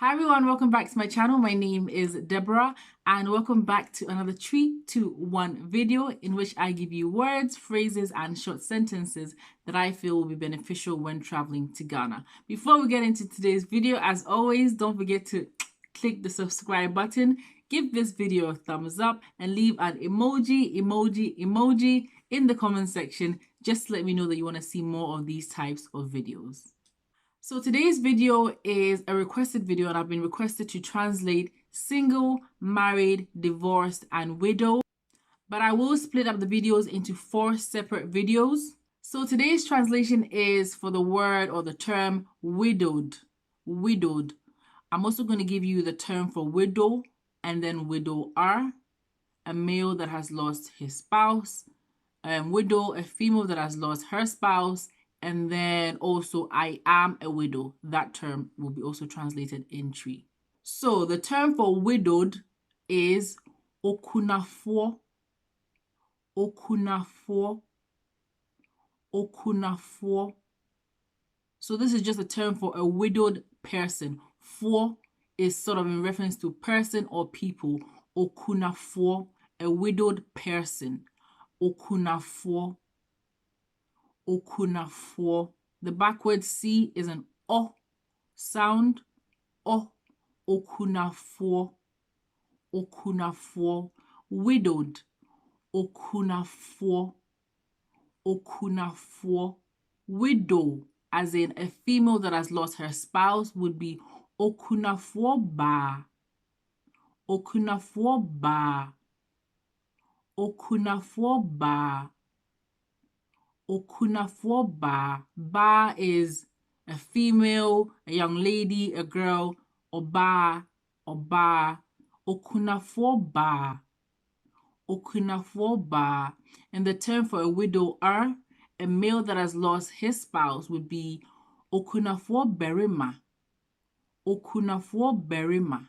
Hi everyone, welcome back to my channel. My name is Deborah and welcome back to another 3-2-1 video in which I give you words, phrases and short sentences that I feel will be beneficial when traveling to Ghana. Before we get into today's video, as always, don't forget to click the subscribe button, give this video a thumbs up and leave an emoji in the comment section just to let me know that you want to see more of these types of videos. So today's video is a requested video and I've been requested to translate single, married, divorced, and widow. But I will split up the videos into 4 separate videos. So today's translation is for the word or the term widowed. Widowed. I'm also going to give you the term for widow and then widower, a male that has lost his spouse, widow, a female that has lost her spouse, and then also I am a widow. That term will be also translated in Twi. So the term for widowed is Okunafoɔ, Okunafo, Okunafoɔ. So this is just a term for a widowed person. For is sort of in reference to person or people. Okunafoɔ, a widowed person. Okunafo. Okunafoɔ. The backward C is an O sound. O. Okunafoɔ. Okunafoɔ. Widowed. Okunafoɔ. Okunafoɔ. Widow, as in a female that has lost her spouse, would be Okunafoɔ baa. Okunafoɔ baa. Okunafoɔ baa. Okunafoɔ baa. Baa is a female, a young lady, a girl. Oba, oba. Okunafoɔ baa. Okunafoɔ baa. And the term for a widower, a male that has lost his spouse, would be Okunafoɔ barima. Okunafoɔ barima.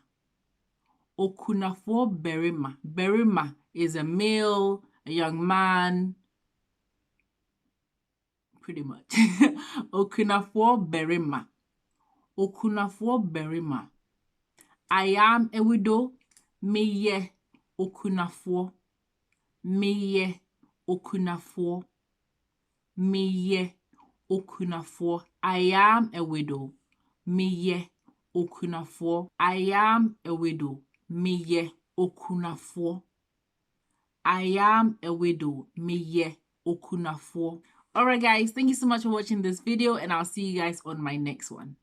Okunafoɔ barima. Barima is a male, a young man, pretty much. Okunafoɔ barima. Okunafoɔ barima. I am a widow. Meye okunafoɔ. Meye okunafoɔ. Meye okunafoɔ. I am a widow. Meye okunafoɔ. I am a widow. Meye okunafoɔ. I am a widow. Meye okunafoɔ. Alright guys, thank you so much for watching this video and I'll see you guys on my next one.